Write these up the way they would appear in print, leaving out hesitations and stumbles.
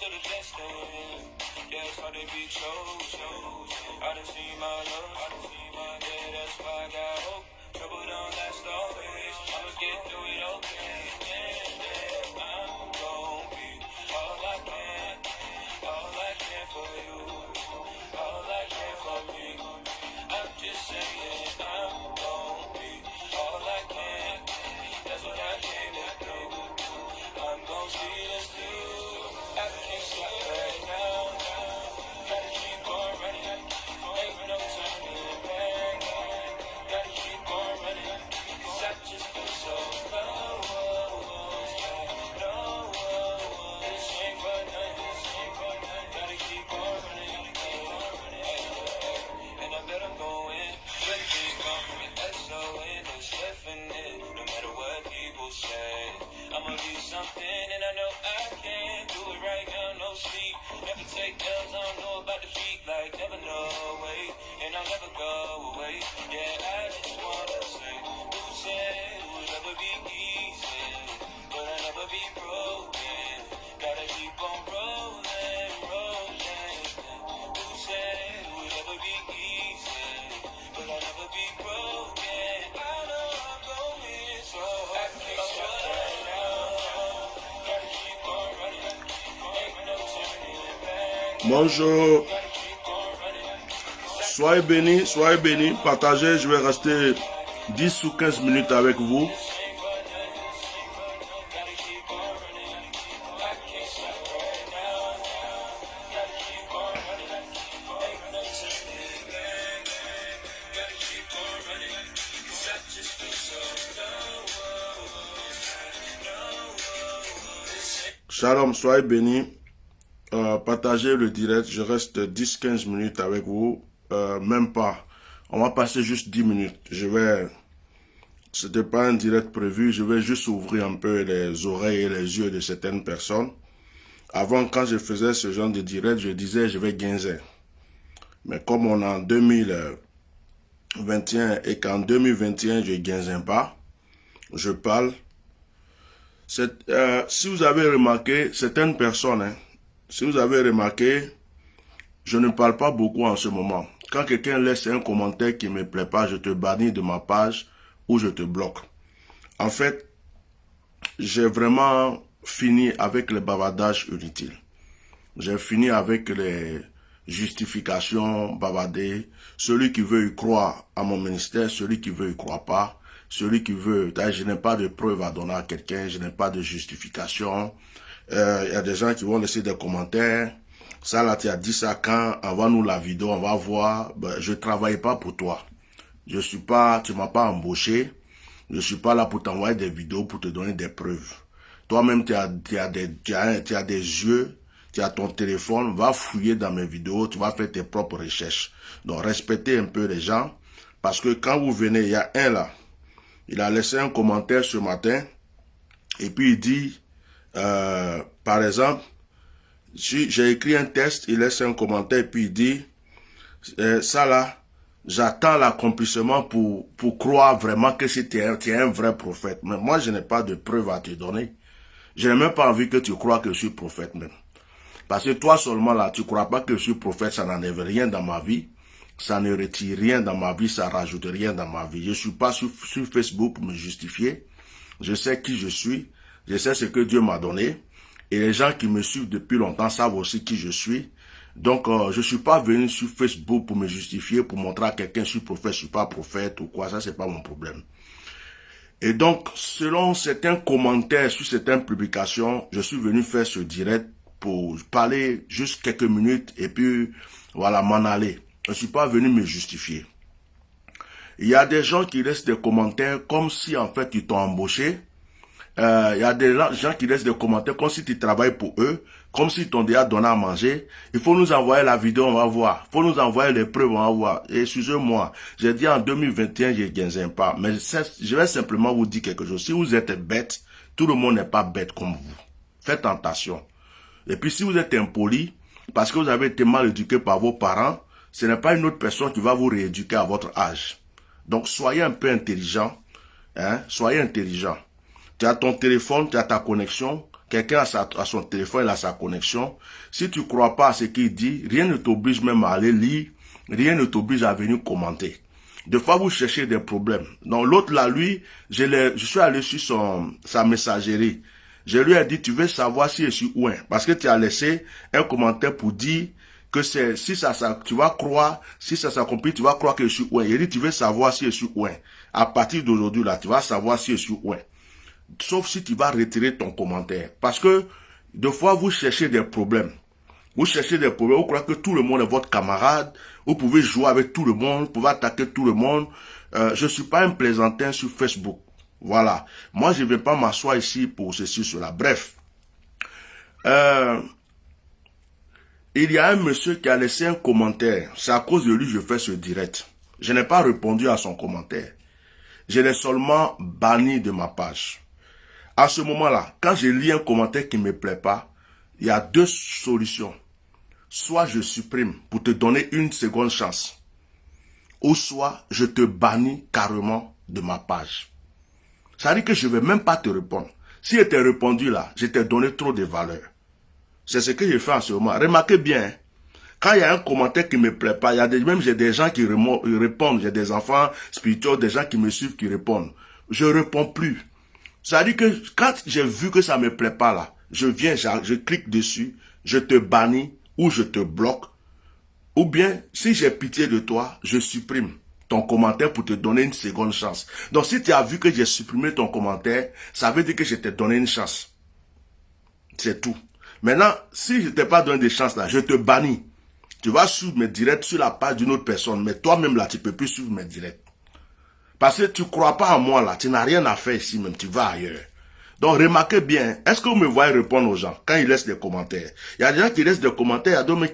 to the distance. Yeah, it's hard to be chose. I done seen my love. Yeah, that's why I got hope. Trouble don't last always. I'ma get through it okay. Yeah, I'm gon' be all I can for you, all I can for me. I'm just saying I'm gon' be all I can. That's what I came to do. I'm gon' see this through. I can't stop right now. Gotta keep on running. Ain't no turning back. Gotta keep on running. 'Cause I just feel so low. This ain't for nothing. Gotta keep on running. And I bet I'm going. Better keep on running. S-O-N, no slipping it. No matter what people say, I'ma be something, and I know I can do it right now. No sleep, never take L's. I don't know about the feet, like never know. Wait, and I'll never go away. Yeah, I just wanna say, who said it would ever be easy? But I'll never be broken. Gotta keep on rolling. Who said it would ever be easy? But I'll never be broken. I know I'm going so I can't stop right now. Gotta keep on running. Ain't no turning back. Bonjour, Gotta keep on running. soyez bénis, partagez, je vais rester 10 ou 15 minutes avec vous. Shalom, soyez bénis. Partagez le direct, je reste 10-15 minutes avec vous, même pas. On va passer juste 10 minutes. C'était pas un direct prévu, je vais juste ouvrir un peu les oreilles et les yeux de certaines personnes. Avant, quand je faisais ce genre de direct, je disais je vais guinzer. Mais comme on est en 2021 et qu'en 2021 je guinze pas, je parle. Si vous avez remarqué, certaines personnes, si vous avez remarqué, je ne parle pas beaucoup en ce moment. Quand quelqu'un laisse un commentaire qui ne me plaît pas, je te bannis de ma page ou je te bloque. En fait, j'ai vraiment fini avec les bavardages inutiles. J'ai fini avec les justifications bavardées. Celui qui veut y croire à mon ministère, celui qui veut y croire pas. Celui qui veut, je n'ai pas de preuves à donner à quelqu'un, je n'ai pas de justification. Il y a des gens qui vont laisser des commentaires. Ça là, tu as dit ça quand, envoie-nous la vidéo, on va voir. Ben, je ne travaille pas pour toi. Je suis pas, tu m'as pas embauché. Je suis pas là pour t'envoyer des vidéos, pour te donner des preuves. Toi-même, tu as des yeux, tu as ton téléphone, va fouiller dans mes vidéos, tu vas faire tes propres recherches. Donc, respectez un peu les gens. Parce que quand vous venez, il y a un là. Il a laissé un commentaire ce matin et puis il dit, par exemple, si j'ai écrit un texte, il laisse un commentaire et puis il dit, ça là, j'attends l'accomplissement pour croire vraiment que tu es un vrai prophète. Mais moi, je n'ai pas de preuves à te donner. Je n'ai même pas envie que tu crois que je suis prophète même. Parce que toi seulement là, tu ne crois pas que je suis prophète, ça n'enlève rien dans ma vie. Ça ne retire rien dans ma vie, ça rajoute rien dans ma vie. Je ne suis pas sur Facebook pour me justifier. Je sais qui je suis. Je sais ce que Dieu m'a donné. Et les gens qui me suivent depuis longtemps savent aussi qui je suis. Donc, je ne suis pas venu sur Facebook pour me justifier, pour montrer à quelqu'un que je suis prophète, je ne suis pas prophète ou quoi. Ça, c'est pas mon problème. Et donc, selon certains commentaires sur certaines publications, je suis venu faire ce direct pour parler juste quelques minutes et puis, voilà, m'en aller. Je ne suis pas venu me justifier. Il y a des gens qui laissent des commentaires comme si en fait ils t'ont embauché. Il y a des gens qui laissent des commentaires comme si tu travailles pour eux, comme si t'ont déjà donné à manger. Il faut nous envoyer la vidéo, on va voir. Il faut nous envoyer les preuves, on va voir. Et excusez-moi, j'ai dit en 2021, je ne gagne pas. Mais je vais simplement vous dire quelque chose. Si vous êtes bête, tout le monde n'est pas bête comme vous. Faites attention. Et puis si vous êtes impoli, parce que vous avez été mal éduqué par vos parents, ce n'est pas une autre personne qui va vous rééduquer à votre âge. Donc, soyez un peu intelligent. Soyez intelligent. Tu as ton téléphone, tu as ta connexion. quelqu'un a son téléphone, il a sa connexion. Si tu ne crois pas à ce qu'il dit, rien ne t'oblige même à aller lire, rien ne t'oblige à venir commenter. Des fois, vous cherchez des problèmes. Donc, l'autre là, lui, je suis allé sur sa messagerie. Je lui ai dit, tu veux savoir si je suis ouin. Parce que tu as laissé un commentaire pour dire que si tu vas croire, si ça s'accomplit, tu vas croire que je suis ouin. Il dit, tu veux savoir si je suis ouin. À partir d'aujourd'hui, là, tu vas savoir si je suis ouin. Sauf si tu vas retirer ton commentaire. Parce que, des fois, vous cherchez des problèmes. Vous cherchez des problèmes, vous croyez que tout le monde est votre camarade, vous pouvez jouer avec tout le monde, vous pouvez attaquer tout le monde. Je ne suis pas un plaisantin sur Facebook. Voilà. Moi, je ne vais pas m'asseoir ici pour ceci, cela. Bref. Il y a un monsieur qui a laissé un commentaire. C'est à cause de lui que je fais ce direct. Je n'ai pas répondu à son commentaire. Je l'ai seulement banni de ma page. À ce moment-là, quand je lis un commentaire qui ne me plaît pas, il y a deux solutions. Soit je supprime pour te donner une seconde chance. Ou soit je te bannis carrément de ma page. Ça veut dire que je ne vais même pas te répondre. Si je t'ai répondu là, je t'ai donné trop de valeur. C'est ce que je fais en ce moment. Remarquez bien, hein, quand il y a un commentaire qui ne me plaît pas, j'ai des gens qui répondent, j'ai des enfants spirituels, des gens qui me suivent, qui répondent. Je ne réponds plus. Ça veut dire que quand j'ai vu que ça ne me plaît pas là, je viens, je clique dessus, je te bannis ou je te bloque. Ou bien, si j'ai pitié de toi, je supprime ton commentaire pour te donner une seconde chance. Donc, si tu as vu que j'ai supprimé ton commentaire, ça veut dire que je t'ai donné une chance. C'est tout. Maintenant, si je ne t'ai pas donné de chance là, je te bannis. Tu vas suivre mes directs sur la page d'une autre personne, mais toi-même là, tu ne peux plus suivre mes directs. Parce que tu ne crois pas en moi là, tu n'as rien à faire ici même, tu vas ailleurs. Donc remarquez bien, est-ce que vous me voyez répondre aux gens quand ils laissent des commentaires? Il y a des gens qui laissent des commentaires, il y a d'autres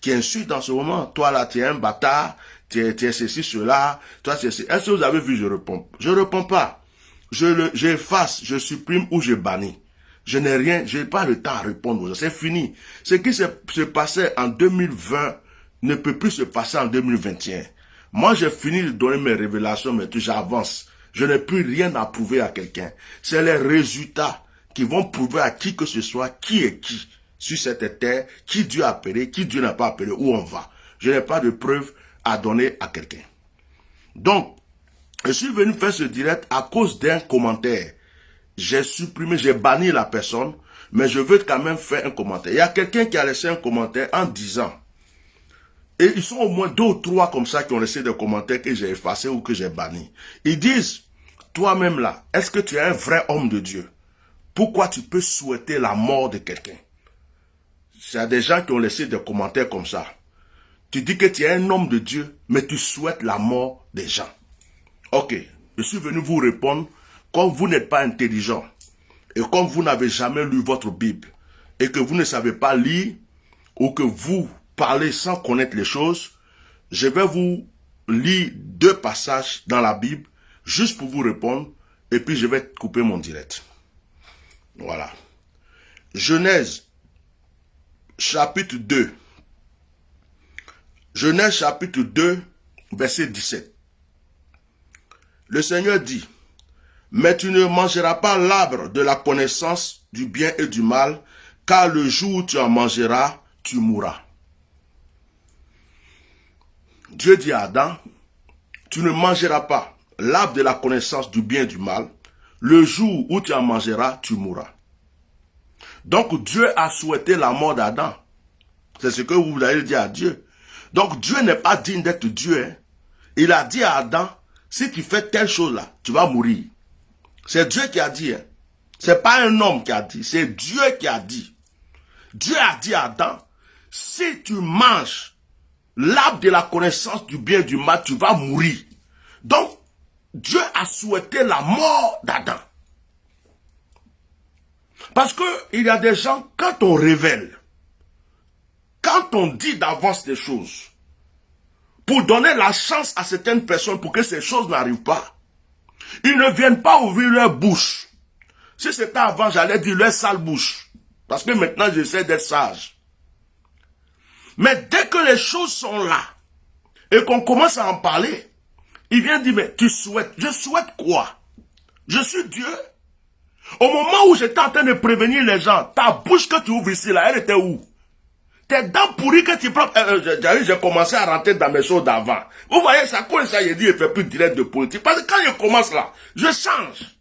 qui insultent en ce moment. Toi là, tu es un bâtard, tu es ceci, cela, toi c'est ceci. Est-ce que vous avez vu, je réponds? Je réponds pas. J'efface, je supprime ou je bannis. Je n'ai pas le temps à répondre aux gens, c'est fini. Ce qui se passait en 2020 ne peut plus se passer en 2021. Moi, j'ai fini de donner mes révélations, mais j'avance. Je n'ai plus rien à prouver à quelqu'un. C'est les résultats qui vont prouver à qui que ce soit qui est qui sur cette terre, qui Dieu a appelé, qui Dieu n'a pas appelé, où on va. Je n'ai pas de preuves à donner à quelqu'un. Donc, je suis venu faire ce direct à cause d'un commentaire. J'ai supprimé, j'ai banni la personne, mais je veux quand même faire un commentaire. Il y a quelqu'un qui a laissé un commentaire en disant, et ils sont au moins 2 ou 3 comme ça qui ont laissé des commentaires que j'ai effacés ou que j'ai bannis. Ils disent, toi-même là, est-ce que tu es un vrai homme de Dieu? Pourquoi tu peux souhaiter la mort de quelqu'un? Il y a des gens qui ont laissé des commentaires comme ça. Tu dis que tu es un homme de Dieu, mais tu souhaites la mort des gens. Ok, je suis venu vous répondre, comme vous n'êtes pas intelligent, et comme vous n'avez jamais lu votre Bible, et que vous ne savez pas lire, ou que vous parler sans connaître les choses, je vais vous lire 2 passages dans la Bible, juste pour vous répondre, et puis je vais couper mon direct. Voilà. Genèse, chapitre 2. Genèse, chapitre 2, verset 17. Le Seigneur dit, « Mais tu ne mangeras pas l'arbre de la connaissance du bien et du mal, car le jour où tu en mangeras, tu mourras. » Dieu dit à Adam, tu ne mangeras pas l'arbre de la connaissance du bien et du mal. Le jour où tu en mangeras, tu mourras. Donc Dieu a souhaité la mort d'Adam. C'est ce que vous allez dire à Dieu. Donc Dieu n'est pas digne d'être Dieu. Hein. Il a dit à Adam, si tu fais telle chose là, tu vas mourir. C'est Dieu qui a dit. Hein. C'est pas un homme qui a dit, c'est Dieu qui a dit. Dieu a dit à Adam, si tu manges l'arbre de la connaissance du bien et du mal, tu vas mourir. Donc, Dieu a souhaité la mort d'Adam. Parce que il y a des gens, quand on révèle, quand on dit d'avance des choses, pour donner la chance à certaines personnes pour que ces choses n'arrivent pas, ils ne viennent pas ouvrir leur bouche. Si c'était avant, j'allais dire leur sale bouche. Parce que maintenant, j'essaie d'être sage. Mais dès que les choses sont là, et qu'on commence à en parler, il vient dire, mais tu souhaites, je souhaite quoi? Je suis Dieu. Au moment où j'étais en train de prévenir les gens, ta bouche que tu ouvres ici, là, elle était où? Tes dents pourries que tu prends... j'ai commencé à rentrer dans mes choses d'avant. Vous voyez, ça colle ça, j'ai dit, je ne fais plus direct de politique. Parce que quand je commence là, je change.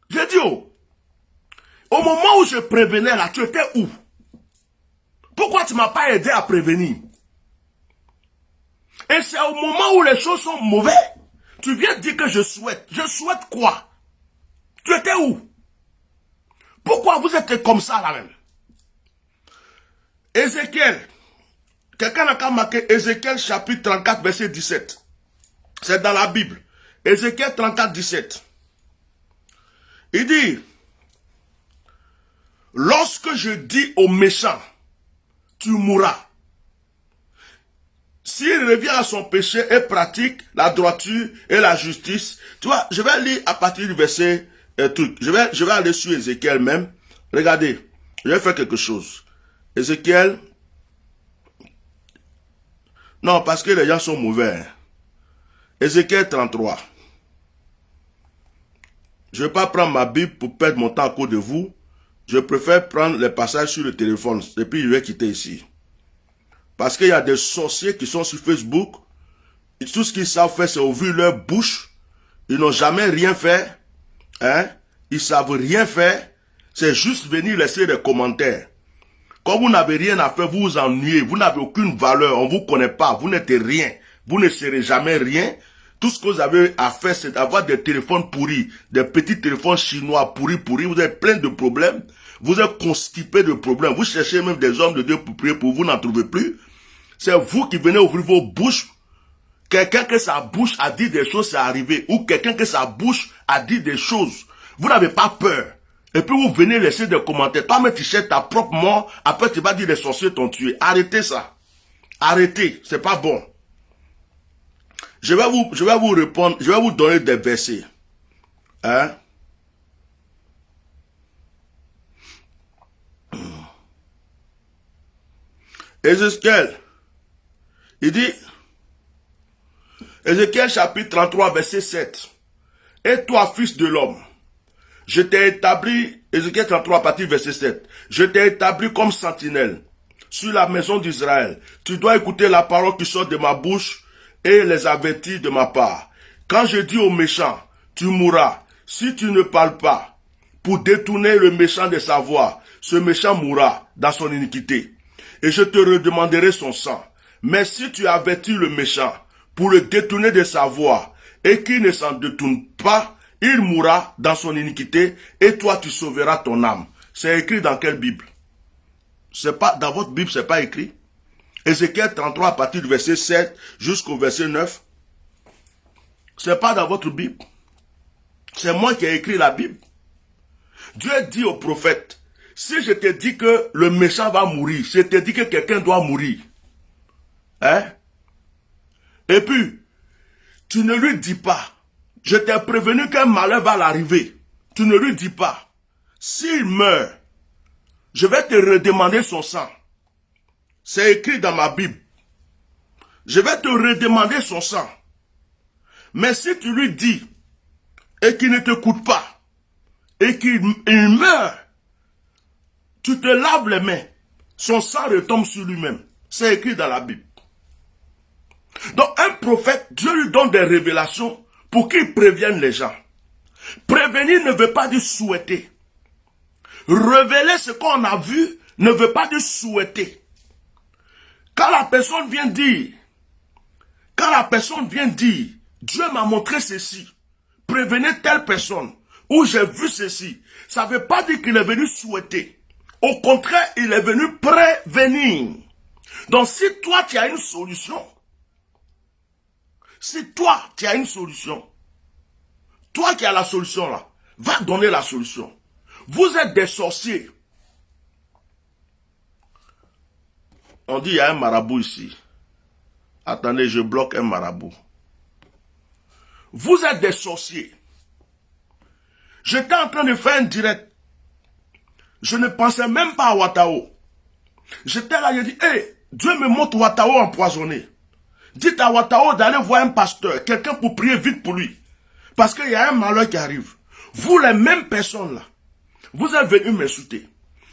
J'ai dit, oh, au moment où je prévenais là, tu étais où? Pourquoi tu ne m'as pas aidé à prévenir? Et c'est au moment où les choses sont mauvaises, tu viens dire que je souhaite. Je souhaite quoi? Tu étais où? Pourquoi vous êtes comme ça là même? Ézéchiel. Quelqu'un n'a qu'à marquer Ézéchiel chapitre 34 verset 17. C'est dans la Bible. Ézéchiel 34 17. Il dit, lorsque je dis aux méchants, tu mourras. S'il revient à son péché et pratique la droiture et la justice, tu vois, je vais lire à partir du verset truc. Je vais aller sur Ézéchiel même. Regardez, je vais faire quelque chose. Ézéchiel. Non, parce que les gens sont mauvais. Ézéchiel 33. Je ne vais pas prendre ma Bible pour perdre mon temps à cause de vous. Je préfère prendre les passages sur le téléphone et puis je vais quitter ici. Parce qu'il y a des sorciers qui sont sur Facebook. Et tout ce qu'ils savent faire, c'est ouvrir leur bouche. Ils n'ont jamais rien fait. Hein? Ils savent rien faire. C'est juste venir laisser des commentaires. Quand vous n'avez rien à faire, vous vous ennuyez. Vous n'avez aucune valeur. On ne vous connaît pas. Vous n'êtes rien. Vous ne serez jamais rien. Tout ce que vous avez à faire, c'est d'avoir des téléphones pourris. Des petits téléphones chinois pourris. Vous avez plein de problèmes. Vous êtes constipé de problèmes. Vous cherchez même des hommes de Dieu pour prier pour vous. Vous n'en trouvez plus. C'est vous qui venez ouvrir vos bouches. Quelqu'un que sa bouche a dit des choses, c'est arrivé. Ou quelqu'un que sa bouche a dit des choses. Vous n'avez pas peur. Et puis vous venez laisser des commentaires. Toi-même tu cherches ta propre mort. Après tu vas dire les sorciers t'ont tué. Arrêtez ça. Arrêtez. C'est pas bon. Je vais vous répondre. Je vais vous donner des versets. Hein? Ézéchiel. Il dit, Ézéchiel chapitre 33 verset 7. Et toi, fils de l'homme, je t'ai établi, Ézéchiel 33 à partir du verset 7. Je t'ai établi comme sentinelle sur la maison d'Israël. Tu dois écouter la parole qui sort de ma bouche et les avertir de ma part. Quand je dis aux méchants, tu mourras. Si tu ne parles pas, pour détourner le méchant de sa voie, ce méchant mourra dans son iniquité. Et je te redemanderai son sang. Mais si tu avertis le méchant pour le détourner de sa voie et qu'il ne s'en détourne pas, il mourra dans son iniquité et toi tu sauveras ton âme. C'est écrit dans quelle Bible? C'est pas dans votre Bible, c'est pas écrit. Ézéchiel 33 à partir du verset 7 jusqu'au verset 9. C'est pas dans votre Bible. C'est moi qui ai écrit la Bible. Dieu dit au prophète, si je te dis que le méchant va mourir, je te dis que quelqu'un doit mourir. Hein? Et puis, tu ne lui dis pas, je t'ai prévenu qu'un malheur va l'arriver. Tu ne lui dis pas, s'il meurt, je vais te redemander son sang. C'est écrit dans ma Bible. Je vais te redemander son sang. Mais si tu lui dis, et qu'il ne t'écoute pas, et qu'il meurt, tu te laves les mains, son sang retombe sur lui-même. C'est écrit dans la Bible. Donc un prophète, Dieu lui donne des révélations pour qu'il prévienne les gens. Prévenir ne veut pas dire souhaiter. Révéler ce qu'on a vu ne veut pas dire souhaiter. Quand la personne vient dire, Dieu m'a montré ceci, prévenez telle personne, ou j'ai vu ceci, ça ne veut pas dire qu'il est venu souhaiter. Au contraire, il est venu prévenir. Donc si toi tu as une solution, toi qui as la solution là, va donner la solution. Vous êtes des sorciers. On dit il y a un marabout ici. Attendez, je bloque un marabout. Vous êtes des sorciers. J'étais en train de faire un direct. Je ne pensais même pas à Ouattao. J'étais là, j'ai dit, hey, Dieu me montre Ouattao empoisonné. Dites à Ouattao d'aller voir un pasteur, quelqu'un pour prier vite pour lui. Parce qu'il y a un malheur qui arrive. Vous, les mêmes personnes là, vous êtes venus m'insulter.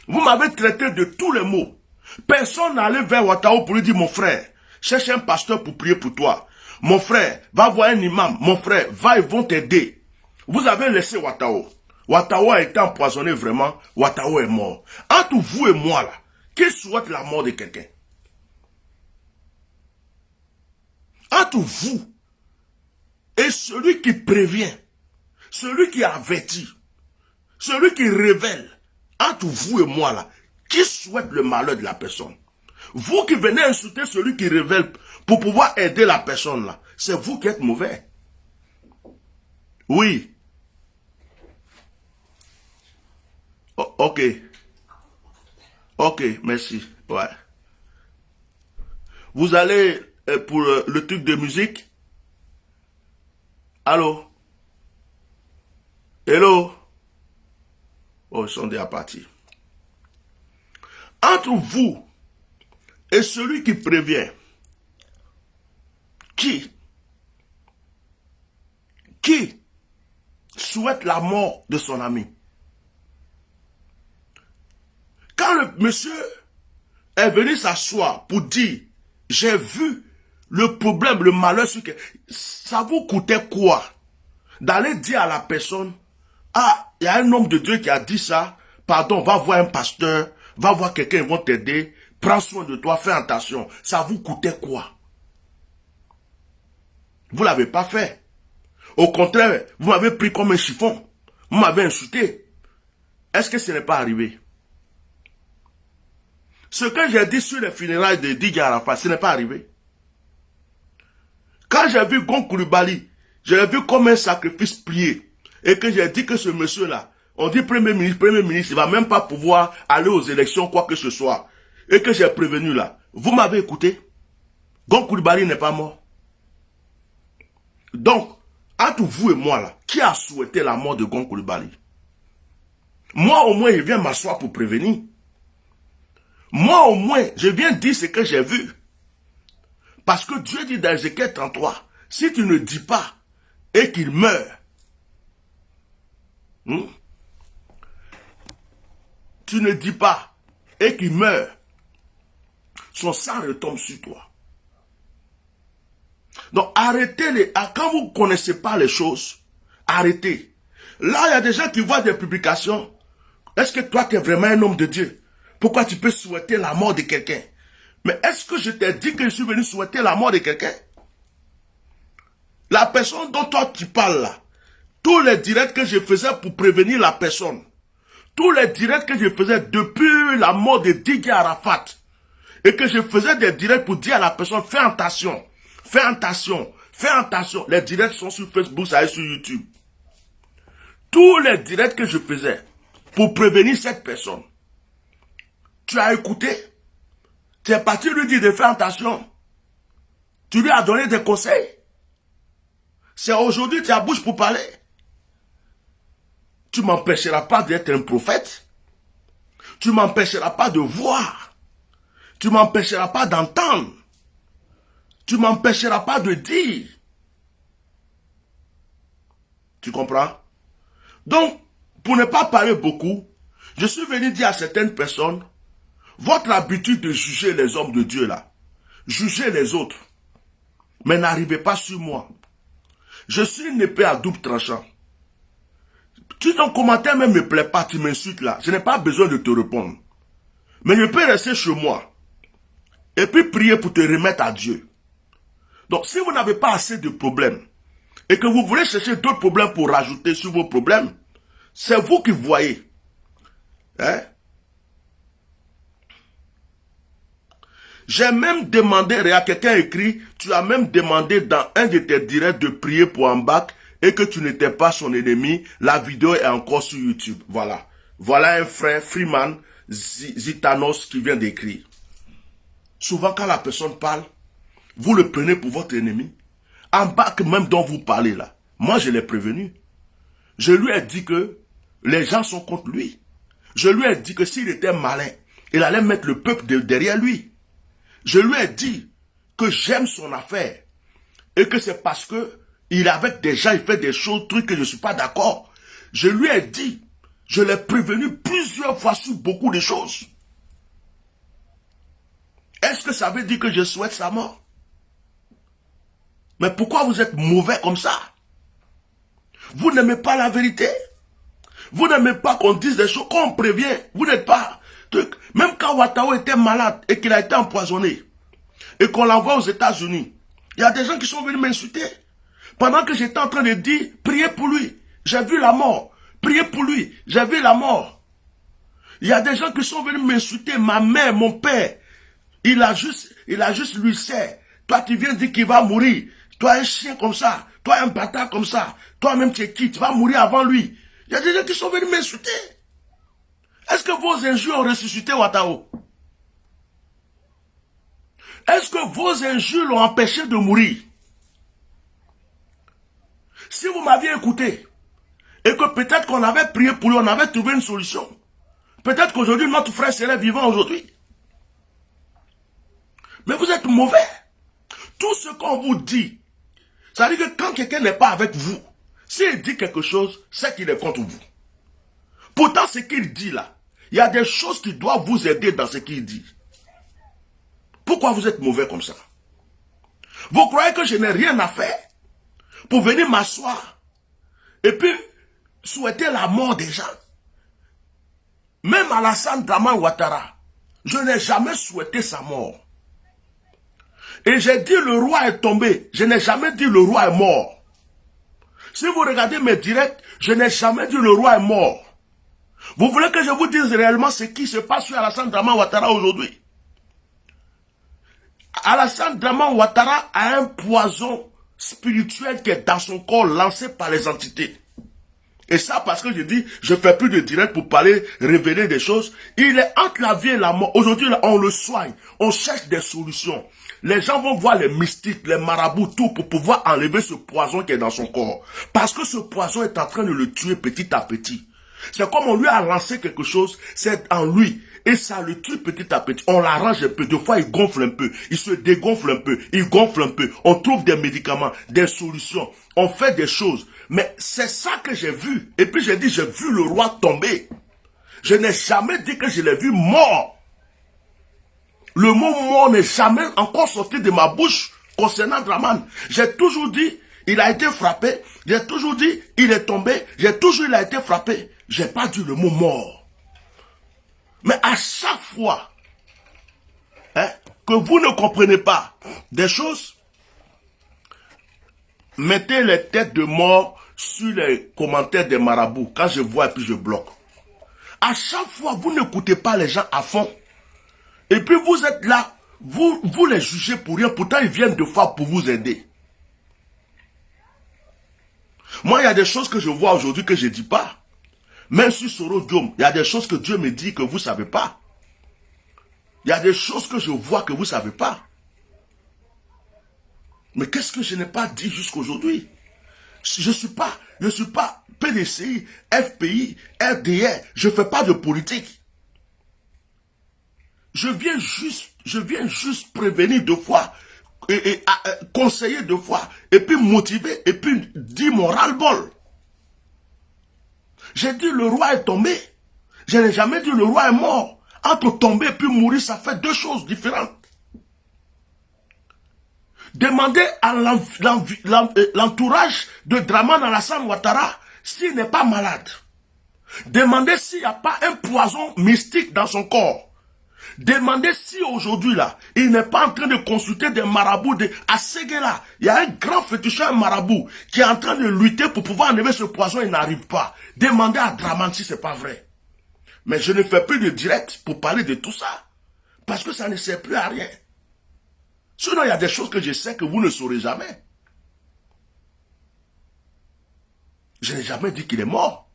Vous m'avez traité de tous les mots. Personne n'allait vers Ouattao pour lui dire, mon frère, cherche un pasteur pour prier pour toi. Mon frère, va voir un imam. Mon frère, va, ils vont t'aider. Vous avez laissé Ouattao. Ouattao a été empoisonné vraiment. Ouattao est mort. Entre vous et moi là, qui souhaite la mort de quelqu'un? Entre vous et celui qui prévient, celui qui avertit, celui qui révèle, entre vous et moi là, qui souhaite le malheur de la personne? Vous qui venez insulter celui qui révèle pour pouvoir aider la personne là, c'est vous qui êtes mauvais. Oui. Oh, ok. Ok, merci. Ouais. Vous allez pour le truc de musique? Allô? Hello? Oh, ils sont déjà partis. Entre vous et celui qui prévient, qui souhaite la mort de son ami? Quand le monsieur est venu s'asseoir pour dire, j'ai vu le problème, le malheur, ça vous coûtait quoi d'aller dire à la personne, ah, il y a un homme de Dieu qui a dit ça, pardon, va voir un pasteur, va voir quelqu'un, ils vont t'aider, prends soin de toi, fais attention. Ça vous coûtait quoi? Vous ne l'avez pas fait. Au contraire, vous m'avez pris comme un chiffon. Vous m'avez insulté. Est-ce que ce n'est pas arrivé? Ce que j'ai dit sur les funérailles de Didier Arafat, ce n'est pas arrivé. Quand j'ai vu Gon Coulibaly, je l'ai vu comme un sacrifice plié. Et que j'ai dit que ce monsieur-là, on dit Premier ministre, il ne va même pas pouvoir aller aux élections, quoi que ce soit. Et que j'ai prévenu là. Vous m'avez écouté? Gon Coulibaly n'est pas mort. Donc, entre vous et moi là, qui a souhaité la mort de Gon Coulibaly? Moi au moins, je viens m'asseoir pour prévenir. Moi au moins, je viens dire ce que j'ai vu. Parce que Dieu dit dans Ézéchiel 33, si tu ne dis pas et qu'il meurt, tu ne dis pas et qu'il meurt, son sang retombe sur toi. Donc arrêtez quand vous ne connaissez pas les choses, arrêtez. Là, il y a des gens qui voient des publications. Est-ce que toi, tu es vraiment un homme de Dieu? Pourquoi tu peux souhaiter la mort de quelqu'un? Mais est-ce que je t'ai dit que je suis venu souhaiter la mort de quelqu'un? La personne dont toi tu parles là, tous les directs que je faisais pour prévenir la personne, tous les directs que je faisais depuis la mort de Didier Arafat, et que je faisais des directs pour dire à la personne, fais attention, fais attention, fais attention. Les directs sont sur Facebook, ça est sur YouTube. Tous les directs que je faisais pour prévenir cette personne, tu as écouté? Tu es parti lui dire de faire attention. Tu lui as donné des conseils. C'est aujourd'hui tu as bouche pour parler. Tu ne m'empêcheras pas d'être un prophète. Tu ne m'empêcheras pas de voir. Tu ne m'empêcheras pas d'entendre. Tu ne m'empêcheras pas de dire. Tu comprends? Donc, pour ne pas parler beaucoup, je suis venu dire à certaines personnes, votre habitude de juger les hommes de Dieu là, jugez les autres, mais n'arrivez pas sur moi. Je suis une épée à double tranchant. Si ton commentaire même me plaît pas, tu m'insultes là, je n'ai pas besoin de te répondre. Mais je peux rester chez moi et puis prier pour te remettre à Dieu. Donc si vous n'avez pas assez de problèmes et que vous voulez chercher d'autres problèmes pour rajouter sur vos problèmes, c'est vous qui voyez. Hein? J'ai même demandé, regarde, quelqu'un écrit, tu as même demandé dans un de tes directs de prier pour Ambak et que tu n'étais pas son ennemi. La vidéo est encore sur YouTube. Voilà. Voilà un frère, Freeman Zitanos, qui vient d'écrire. Souvent, quand la personne parle, vous le prenez pour votre ennemi. Ambak, même dont vous parlez là, moi je l'ai prévenu. Je lui ai dit que les gens sont contre lui. Je lui ai dit que s'il était malin, il allait mettre le peuple derrière lui. Je lui ai dit que j'aime son affaire et que c'est parce que il est avec des gens, il fait des choses, trucs que je ne suis pas d'accord. Je lui ai dit, je l'ai prévenu plusieurs fois sur beaucoup de choses. Est-ce que ça veut dire que je souhaite sa mort? Mais pourquoi vous êtes mauvais comme ça? Vous n'aimez pas la vérité? Vous n'aimez pas qu'on dise des choses, qu'on prévient? Vous n'êtes pas... Même quand Ouattara était malade et qu'il a été empoisonné, et qu'on l'envoie aux États-Unis, il y a des gens qui sont venus m'insulter. Pendant que j'étais en train de dire, priez pour lui, j'ai vu la mort. Priez pour lui, j'ai vu la mort. Il y a des gens qui sont venus m'insulter, ma mère, mon père. Il a juste lui sait. Toi, tu viens dire qu'il va mourir. Toi, un chien comme ça. Toi, un bâtard comme ça. Toi-même, tu es qui? Tu vas mourir avant lui. Il y a des gens qui sont venus m'insulter. Est-ce que vos injures ont ressuscité Ouattara? Est-ce que vos injures l'ont empêché de mourir? Si vous m'aviez écouté, et que peut-être qu'on avait prié pour lui, on avait trouvé une solution, peut-être qu'aujourd'hui, notre frère serait vivant aujourd'hui. Mais vous êtes mauvais. Tout ce qu'on vous dit, ça veut dire que quand quelqu'un n'est pas avec vous, s'il dit quelque chose, c'est qu'il est contre vous. Pourtant, ce qu'il dit là, il y a des choses qui doivent vous aider dans ce qu'il dit. Pourquoi vous êtes mauvais comme ça? Vous croyez que je n'ai rien à faire pour venir m'asseoir et puis souhaiter la mort des gens? Même Alassane Dramane Ouattara, je n'ai jamais souhaité sa mort. Et j'ai dit le roi est tombé, je n'ai jamais dit le roi est mort. Si vous regardez mes directs, je n'ai jamais dit le roi est mort. Vous voulez que je vous dise réellement ce qui se passe sur Alassane Dramane Ouattara aujourd'hui? Alassane Dramane Ouattara a un poison spirituel qui est dans son corps lancé par les entités. Et ça parce que je dis, je ne fais plus de direct pour parler, révéler des choses. Il est entre la vie et la mort. Aujourd'hui, on le soigne. On cherche des solutions. Les gens vont voir les mystiques, les marabouts, tout pour pouvoir enlever ce poison qui est dans son corps. Parce que ce poison est en train de le tuer petit à petit. C'est comme on lui a lancé quelque chose, c'est en lui. Et ça le tue petit à petit. On l'arrange un peu. Des fois, il gonfle un peu. Il se dégonfle un peu. Il gonfle un peu. On trouve des médicaments, des solutions. On fait des choses. Mais c'est ça que j'ai vu. Et puis j'ai dit, j'ai vu le roi tomber. Je n'ai jamais dit que je l'ai vu mort. Le mot mort n'est jamais encore sorti de ma bouche concernant Dramane. J'ai toujours dit, il a été frappé. J'ai toujours dit, il est tombé. J'ai toujours dit, il a été frappé. J'ai pas dit le mot mort. Mais à chaque fois que vous ne comprenez pas des choses, mettez les têtes de mort sur les commentaires des marabouts. Quand je vois et puis je bloque. À chaque fois, vous n'écoutez pas les gens à fond. Et puis vous êtes là, vous les jugez pour rien. Pourtant, ils viennent deux fois pour vous aider. Moi, il y a des choses que je vois aujourd'hui que je ne dis pas. Même sur Soro Diom, il y a des choses que Dieu me dit que vous ne savez pas. Il y a des choses que je vois que vous ne savez pas. Mais qu'est-ce que je n'ai pas dit jusqu'aujourd'hui? Je ne suis pas PDCI, FPI, RDR. Je ne fais pas de politique. Je viens juste prévenir deux fois, et conseiller deux fois, et puis motiver, et puis dire mon ras-le-bol. J'ai dit le roi est tombé. Je n'ai jamais dit le roi est mort. Entre tomber et puis mourir, ça fait deux choses différentes. Demandez à l'entourage de Dramane Alassane Ouattara s'il n'est pas malade. Demandez s'il n'y a pas un poison mystique dans son corps. Demandez si aujourd'hui là, il n'est pas en train de consulter des marabouts à Séguéla. Il y a un grand féticheur marabout qui est en train de lutter pour pouvoir enlever ce poison, il n'arrive pas. Demandez à Dramane si c'est pas vrai. Mais je ne fais plus de direct pour parler de tout ça. Parce que ça ne sert plus à rien. Sinon, il y a des choses que je sais que vous ne saurez jamais. Je n'ai jamais dit qu'il est mort.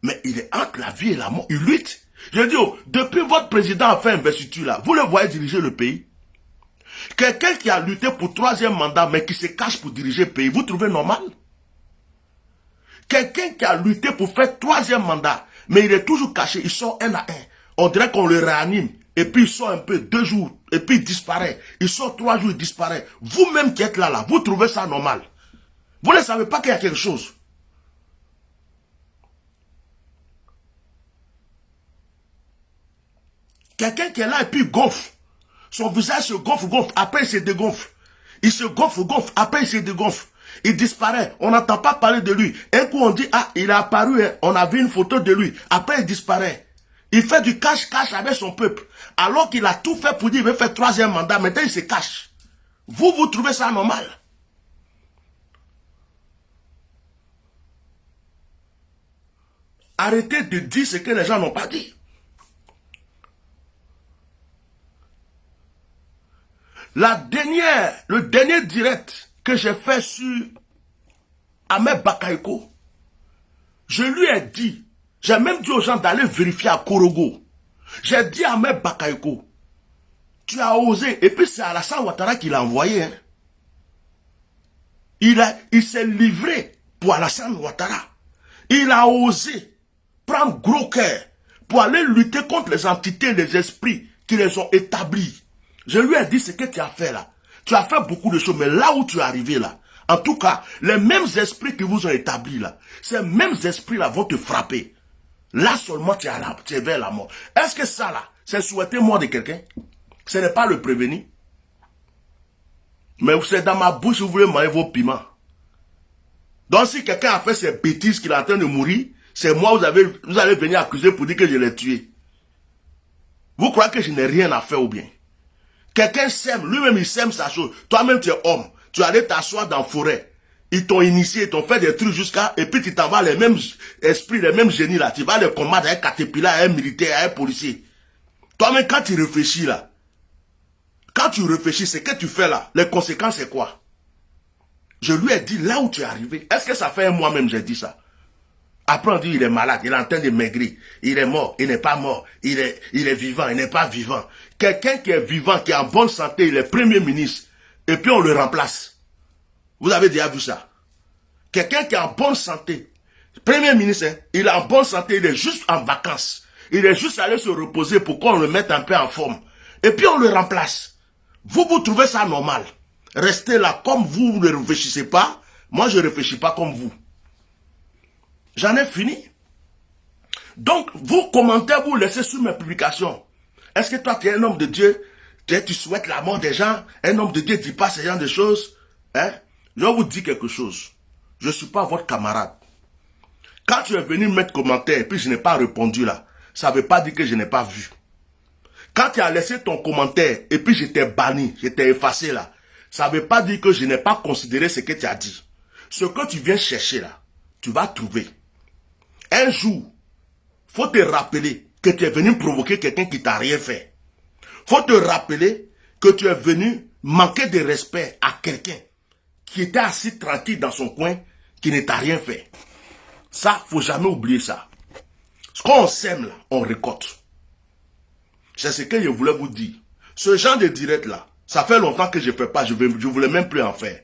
Mais il est entre la vie et la mort. Il lutte. Je dis, depuis votre président a fait investiture là, vous le voyez diriger le pays. Quelqu'un qui a lutté pour troisième mandat, mais qui se cache pour diriger le pays, vous trouvez normal? Quelqu'un qui a lutté pour faire troisième mandat, mais il est toujours caché, il sort un à un. On dirait qu'on le réanime. Et puis il sort un peu, 2 jours, et puis il disparaît. Il sort 3 jours, il disparaît. Vous-même qui êtes là, vous trouvez ça normal? Vous ne savez pas qu'il y a quelque chose. Quelqu'un qui est là et puis gonfle. Son visage se gonfle, après il se dégonfle. Il se gonfle, après il se dégonfle. Il disparaît, on n'entend pas parler de lui. Un coup on dit, ah, il est apparu, hein. On a vu une photo de lui. Après il disparaît. Il fait du cache-cache avec son peuple. Alors qu'il a tout fait pour dire qu'il veut faire 3e mandat, maintenant il se cache. Vous trouvez ça normal? Arrêtez de dire ce que les gens n'ont pas dit. Le dernier direct que j'ai fait sur Ahmed Bakayoko, je lui ai dit, j'ai même dit aux gens d'aller vérifier à Korogo. J'ai dit à Ahmed Bakayoko, tu as osé, et puis c'est Alassane Ouattara qui l'a envoyé. Hein. Il s'est livré pour Alassane Ouattara. Il a osé prendre gros cœur pour aller lutter contre les entités, les esprits qui les ont établis. Je lui ai dit ce que tu as fait là. Tu as fait beaucoup de choses, mais là où tu es arrivé là, en tout cas, les mêmes esprits qui vous ont établis là, ces mêmes esprits là vont te frapper. Là seulement tu es vers la mort. Est-ce que ça là, c'est souhaiter mort de quelqu'un? Ce n'est pas le prévenir. Mais c'est dans ma bouche, vous voulez manger vos piments. Donc si quelqu'un a fait ces bêtises qu'il est en train de mourir, c'est moi, vous allez venir accuser pour dire que je l'ai tué. Vous croyez que je n'ai rien à faire ou bien? Quelqu'un sème, lui-même il sème sa chose. Toi-même tu es homme, tu es allé t'asseoir dans la forêt. Ils t'ont initié, ils t'ont fait des trucs jusqu'à... Et puis tu t'en vas les mêmes esprits, les mêmes génies là. Tu vas les combattre avec un caterpillar, avec un militaire, avec un policier. Toi-même quand tu réfléchis là, quand tu réfléchis, ce que tu fais là, les conséquences c'est quoi? Je lui ai dit là où tu es arrivé. Est-ce que ça fait un mois même j'ai dit ça? Après on dit il est malade, il est en train de maigrir. Il est mort, il n'est pas mort. Il est vivant, il n'est pas vivant. Quelqu'un qui est vivant, qui est en bonne santé, il est premier ministre. Et puis on le remplace. Vous avez déjà vu ça? Quelqu'un qui est en bonne santé, premier ministre, hein, il est en bonne santé, il est juste en vacances. Il est juste allé se reposer pour qu'on le mette un peu en forme. Et puis on le remplace. Vous trouvez ça normal? Restez là comme vous ne réfléchissez pas. Moi je ne réfléchis pas comme vous. J'en ai fini. Donc, vos commentaires, vous laissez sur mes publications. Est-ce que toi, tu es un homme de Dieu? Tu souhaites la mort des gens? Un homme de Dieu ne dit pas ce genre de choses? Hein? Je vais vous dire quelque chose. Je ne suis pas votre camarade. Quand tu es venu mettre commentaire et puis je n'ai pas répondu là, ça ne veut pas dire que je n'ai pas vu. Quand tu as laissé ton commentaire et puis je t'ai banni, je t'ai effacé là, ça ne veut pas dire que je n'ai pas considéré ce que tu as dit. Ce que tu viens chercher là, tu vas trouver. Un jour, faut te rappeler que tu es venu provoquer quelqu'un qui t'a rien fait. Faut te rappeler que tu es venu manquer de respect à quelqu'un qui était assis tranquille dans son coin, qui ne t'a rien fait. Ça, faut jamais oublier ça. Ce qu'on sème là, on récolte. C'est ce que je voulais vous dire. Ce genre de direct là, ça fait longtemps que je ne fais pas, je voulais même plus en faire.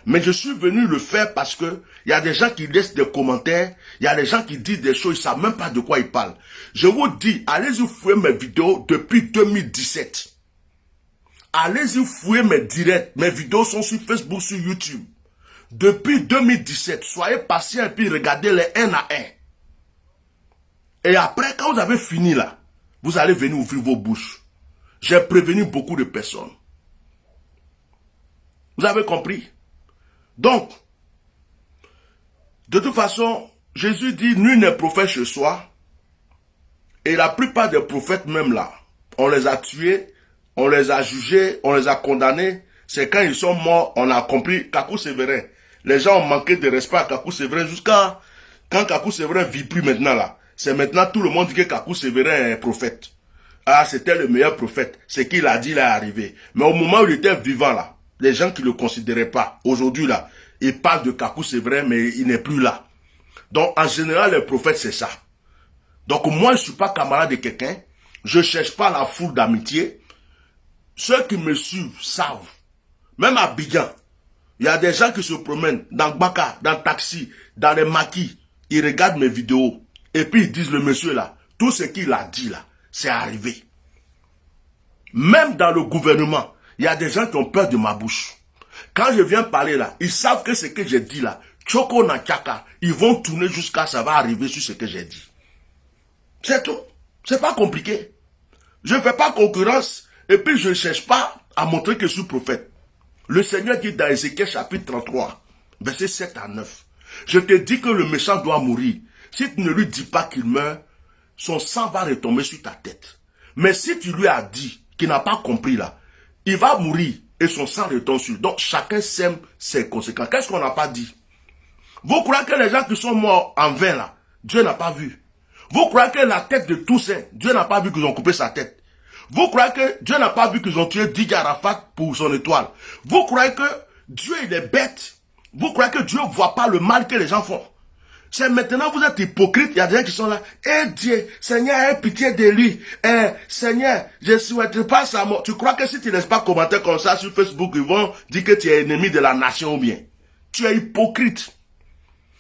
Mais je suis venu le faire parce que il y a des gens qui laissent des commentaires, il y a des gens qui disent des choses, ils ne savent même pas de quoi ils parlent. Je vous dis, allez-y fouiller mes vidéos depuis 2017. Allez-y fouiller mes directs, mes vidéos sont sur Facebook, sur YouTube. Depuis 2017, soyez patient et puis regardez les un à un. Et après, quand vous avez fini là, vous allez venir ouvrir vos bouches. J'ai prévenu beaucoup de personnes. Vous avez compris? Donc, de toute façon, Jésus dit, nul n'est prophète chez soi. Et la plupart des prophètes même là, on les a tués, on les a jugés, on les a condamnés. C'est quand ils sont morts, on a compris Kakou Sévérin. Les gens ont manqué de respect à Kakou Sévérin jusqu'à quand Kakou Sévérin vit plus maintenant là. C'est maintenant tout le monde dit que Kakou Sévérin est prophète. Ah, c'était le meilleur prophète. Ce qu'il a dit là est arrivé. Mais au moment où il était vivant là, les gens qui ne le considéraient pas, aujourd'hui là, ils parlent de Kakou Sévérin, mais il n'est plus là. Donc en général, les prophètes c'est ça. Donc moi je ne suis pas camarade de quelqu'un, je ne cherche pas la foule d'amitié. Ceux qui me suivent savent. Même à Abidjan, il y a des gens qui se promènent dans Baka, dans le taxi, dans les maquis, ils regardent mes vidéos. Et puis ils disent, le monsieur là, tout ce qu'il a dit là, c'est arrivé. Même dans le gouvernement, il y a des gens qui ont peur de ma bouche. Quand je viens parler là, ils savent que ce que j'ai dit là, Tchoko Nachaka, ils vont tourner jusqu'à ça va arriver sur ce que j'ai dit. C'est tout. C'est pas compliqué. Je ne fais pas concurrence et puis je ne cherche pas à montrer que je suis prophète. Le Seigneur dit dans Ézéchiel chapitre 33, versets 7 à 9. Je te dis que le méchant doit mourir. Si tu ne lui dis pas qu'il meurt, son sang va retomber sur ta tête. Mais si tu lui as dit qu'il n'a pas compris là, il va mourir et son sang retombe sur lui. Donc chacun sème ses conséquences. Qu'est-ce qu'on n'a pas dit? Vous croyez que les gens qui sont morts en vain là, Dieu n'a pas vu? Vous croyez que la tête de Toussaint, Dieu n'a pas vu qu'ils ont coupé sa tête? Vous croyez que Dieu n'a pas vu qu'ils ont tué Didier Arafat pour son étoile? Vous croyez que Dieu il est bête? Vous croyez que Dieu ne voit pas le mal que les gens font? C'est maintenant vous êtes hypocrite, il y a des gens qui sont là. Eh Dieu, Seigneur, aie pitié de lui. Eh Seigneur, je ne souhaite pas sa mort. Tu crois que si tu ne laisses pas commenter comme ça sur Facebook, ils vont dire que tu es ennemi de la nation ou bien? Tu es hypocrite.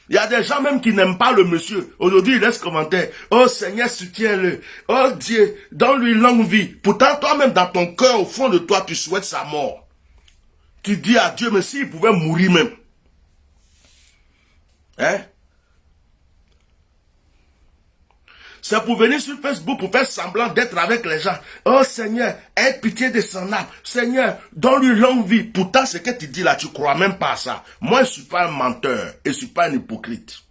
Il y a des gens même qui n'aiment pas le monsieur. Aujourd'hui, ils laissent commenter. Oh Seigneur, soutiens-le. Oh Dieu, donne-lui longue vie. Pourtant, toi-même, dans ton cœur, au fond de toi, tu souhaites sa mort. Tu dis à Dieu, mais s'il pouvait mourir même. Hein? C'est pour venir sur Facebook pour faire semblant d'être avec les gens. Oh Seigneur, aie pitié de son âme. Seigneur, donne-lui longue vie. Pourtant, ce que tu dis là, tu crois même pas à ça. Moi, je ne suis pas un menteur et je ne suis pas un hypocrite.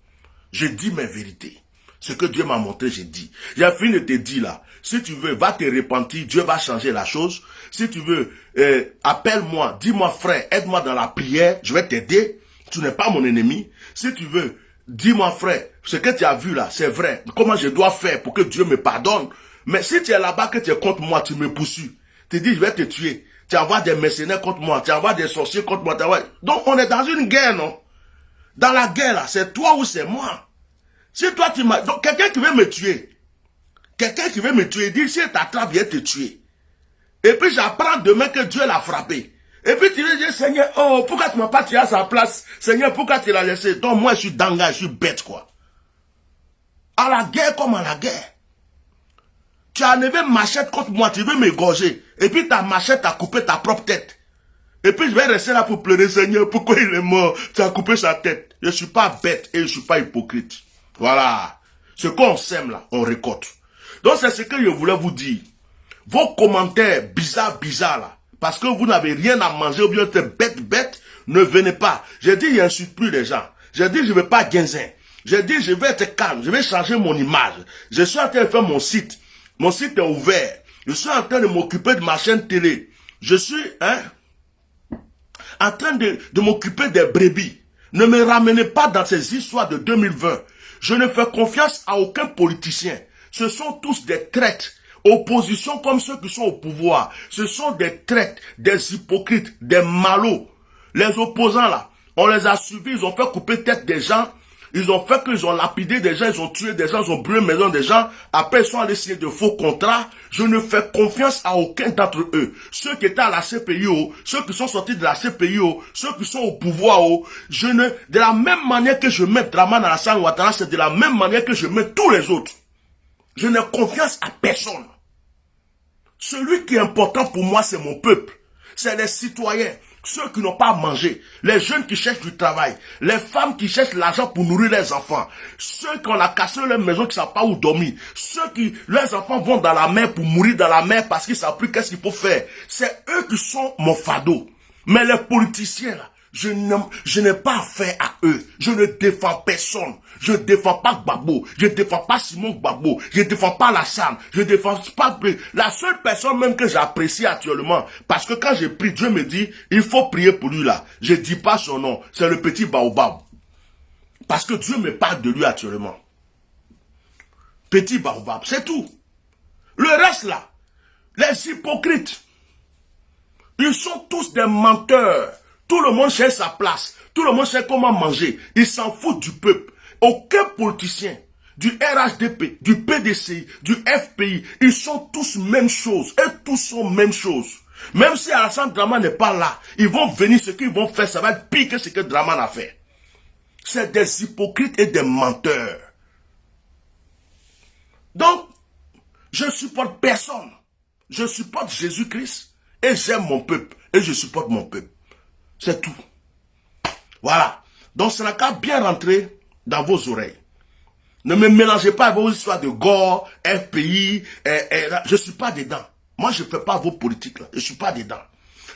Je dis mes vérités. Ce que Dieu m'a montré, j'ai dit. J'ai fini de te dire là. Si tu veux, va te repentir. Dieu va changer la chose. Si tu veux, appelle-moi. Dis-moi frère, aide-moi dans la prière. Je vais t'aider. Tu n'es pas mon ennemi. Si tu veux, dis-moi frère, ce que tu as vu là, c'est vrai. Comment je dois faire pour que Dieu me pardonne? Mais si tu es là-bas, que tu es contre moi, tu me poursuis. Tu dis, je vais te tuer. Tu envoies des mercenaires contre moi. Tu envoies des sorciers contre moi. Donc on est dans une guerre, non? Dans la guerre là, c'est toi ou c'est moi. Si toi tu m'as... Donc quelqu'un qui veut me tuer. Quelqu'un qui veut me tuer, dit, si il t'attrape, viens te tuer. Et puis j'apprends demain que Dieu l'a frappé. Et puis tu veux dire, Seigneur, oh, pourquoi tu m'as pas tué à sa place? Seigneur, pourquoi tu l'as laissé? Donc moi je suis danga, je suis bête quoi. À la guerre comme à la guerre. Tu as enlevé ma machette contre moi, tu veux m'égorger. Et puis ta machette a coupé ta propre tête. Et puis je vais rester là pour pleurer, Seigneur, pourquoi il est mort? Tu as coupé sa tête. Je ne suis pas bête et je ne suis pas hypocrite. Voilà. Ce qu'on sème là, on récolte. Donc c'est ce que je voulais vous dire. Vos commentaires bizarres là, parce que vous n'avez rien à manger ou bien c'est bête, ne venez pas. J'ai dit, je n'insulte plus les gens. J'ai dit, je ne vais pas guinzin. J'ai dit, je vais être calme, je vais changer mon image. Je suis en train de faire mon site. Mon site est ouvert. Je suis en train de m'occuper de ma chaîne télé. Je suis, en train de m'occuper des brebis. Ne me ramenez pas dans ces histoires de 2020. Je ne fais confiance à aucun politicien. Ce sont tous des traîtres. Opposition comme ceux qui sont au pouvoir. Ce sont des traîtres, des hypocrites, des malauds. Les opposants là, on les a suivis, ils ont fait couper tête des gens. Ils ont fait qu'ils ont lapidé des gens, ils ont tué des gens, ils ont brûlé maison des gens. Après, ils sont allés signer de faux contrats. Je ne fais confiance à aucun d'entre eux. Ceux qui étaient à la CPI, ceux qui sont sortis de la CPI, ceux qui sont au pouvoir, de la même manière que je mets Dramane Alassane Ouattara, c'est de la même manière que je mets tous les autres. Je n'ai confiance à personne. Celui qui est important pour moi, c'est mon peuple. C'est les citoyens. Ceux qui n'ont pas à manger, les jeunes qui cherchent du travail, les femmes qui cherchent l'argent pour nourrir leurs enfants, ceux qui ont la cassé leur maison qui ne savent pas où dormir, ceux qui, leurs enfants vont dans la mer pour mourir dans la mer parce qu'ils ne savent plus qu'est-ce qu'il faut faire. C'est eux qui sont mon fardeau. Mais les politiciens là, je n'ai pas affaire à eux. Je ne défends personne. Je ne défends pas Gbagbo. Je ne défends pas Simon Gbagbo. Je ne défends pas Alassane. Je ne défends pas... La seule personne même que j'apprécie actuellement, parce que quand j'ai pris, Dieu me dit, il faut prier pour lui là. Je ne dis pas son nom. C'est le petit Baobab. Parce que Dieu me parle de lui actuellement. Petit Baobab, c'est tout. Le reste là, les hypocrites, ils sont tous des menteurs. Tout le monde cherche sa place. Tout le monde sait comment manger. Ils s'en foutent du peuple. Aucun politicien, du RHDP, du PDCI, du FPI, ils sont tous même chose. Et tous sont même chose. Même si Alassane Dramane n'est pas là, ils vont venir, ce qu'ils vont faire, ça va être pire que ce que Dramane a fait. C'est des hypocrites et des menteurs. Donc, je supporte personne. Je supporte Jésus-Christ et j'aime mon peuple. Et je supporte mon peuple. C'est tout. Voilà. Donc, ça n'a qu'à bien rentrer dans vos oreilles. Ne me mélangez pas avec vos histoires de gore, FPI, je ne suis pas dedans. Moi, je ne fais pas vos politiques là. Je ne suis pas dedans.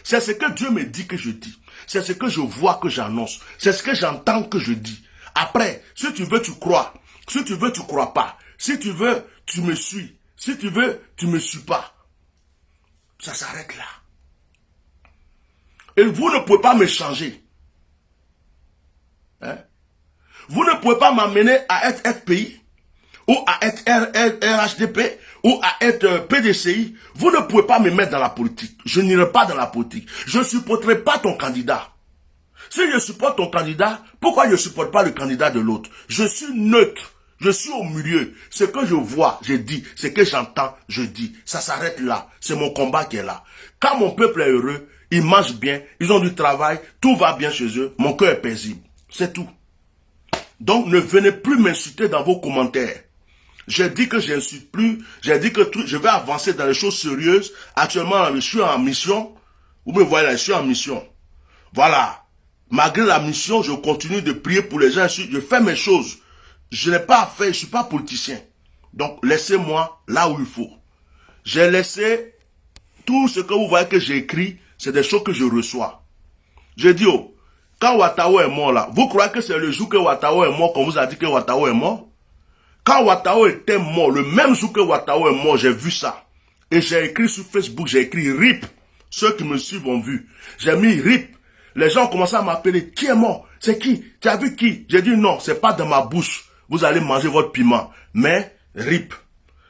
C'est ce que Dieu me dit que je dis. C'est ce que je vois que j'annonce. C'est ce que j'entends que je dis. Après, si tu veux, tu crois. Si tu veux, tu crois pas. Si tu veux, tu me suis. Si tu veux, tu me suis pas. Ça s'arrête là. Et vous ne pouvez pas me changer. Hein? Vous ne pouvez pas m'amener à être FPI, ou à être RHDP, ou à être PDCI. Vous ne pouvez pas me mettre dans la politique. Je n'irai pas dans la politique. Je ne supporterai pas ton candidat. Si je supporte ton candidat, pourquoi je ne supporte pas le candidat de l'autre? Je suis neutre. Je suis au milieu. Ce que je vois, je dis. Ce que j'entends, je dis. Ça s'arrête là. C'est mon combat qui est là. Quand mon peuple est heureux, ils mangent bien, ils ont du travail, tout va bien chez eux, mon cœur est paisible. C'est tout. Donc ne venez plus m'insulter dans vos commentaires. J'ai dit que je n'insulte plus, j'ai dit que je vais avancer dans les choses sérieuses. Actuellement, je suis en mission. Vous me voyez là, je suis en mission. Voilà. Malgré la mission, je continue de prier pour les gens. Je fais mes choses. Je n'ai pas fait, je ne suis pas politicien. Donc laissez-moi là où il faut. J'ai laissé tout ce que vous voyez que j'ai écrit, c'est des choses que je reçois. J'ai dit, oh, quand Ouattara est mort là, vous croyez que c'est le jour que Ouattara est mort qu'on vous a dit que Ouattara est mort? Quand Ouattara était mort, le même jour que Ouattara est mort, j'ai vu ça. Et j'ai écrit sur Facebook, j'ai écrit RIP. Ceux qui me suivent ont vu. J'ai mis RIP. Les gens ont commencé à m'appeler. Qui est mort? C'est qui? Tu as vu qui? J'ai dit non, c'est pas dans ma bouche. Vous allez manger votre piment. Mais RIP.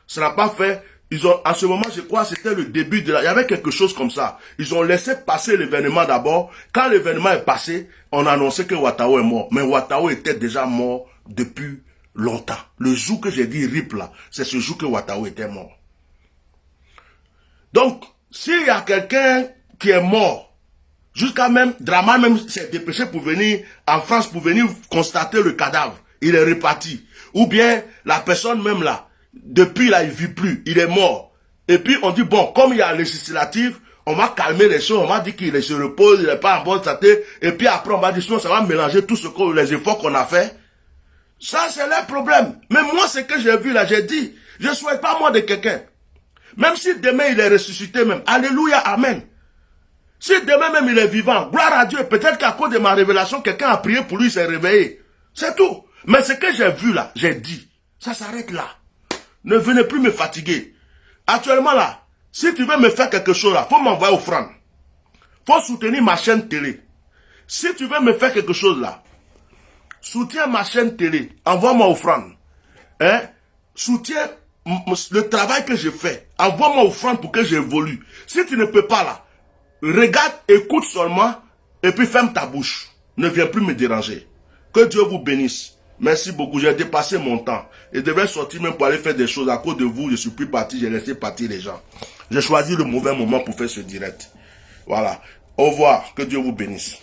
Ça n'a pas fait. Ils ont, en ce moment, je crois, c'était le début de la... Il y avait quelque chose comme ça. Ils ont laissé passer l'événement d'abord. Quand l'événement est passé, on a annoncé que Ouattara est mort. Mais Ouattara était déjà mort depuis longtemps. Le jour que j'ai dit RIP là, c'est ce jour que Ouattara était mort. Donc, s'il y a quelqu'un qui est mort, jusqu'à même, Drama même s'est dépêché pour venir en France, pour venir constater le cadavre. Il est reparti. Ou bien, la personne même là, depuis là, il ne vit plus, il est mort. Et puis on dit, bon, comme il y a la législative, on va calmer les choses, on va dire qu'il se repose, il n'est pas en bonne santé, et puis après on va dire, sinon ça va mélanger tout ce que les efforts qu'on a fait. Ça, c'est leur problème. Mais moi, ce que j'ai vu là, j'ai dit, je ne souhaite pas moi de quelqu'un. Même si demain il est ressuscité même, alléluia, amen. Si demain même il est vivant, gloire à Dieu, peut-être qu'à cause de ma révélation, quelqu'un a prié pour lui, il s'est réveillé. C'est tout. Mais ce que j'ai vu là, j'ai dit, ça s'arrête là. Ne venez plus me fatiguer. Actuellement là, si tu veux me faire quelque chose là, faut m'envoyer offrande. Faut soutenir ma chaîne télé. Si tu veux me faire quelque chose là, soutiens ma chaîne télé, envoie-moi offrande. Hein? Soutiens le travail que je fais. Envoie-moi offrande pour que j'évolue. Si tu ne peux pas là, regarde, écoute seulement, et puis ferme ta bouche. Ne viens plus me déranger. Que Dieu vous bénisse. Merci beaucoup, j'ai dépassé mon temps. Je devrais sortir même pour aller faire des choses. À cause de vous, je ne suis plus parti, j'ai laissé partir les gens. J'ai choisi le mauvais moment pour faire ce direct. Voilà. Au revoir, que Dieu vous bénisse.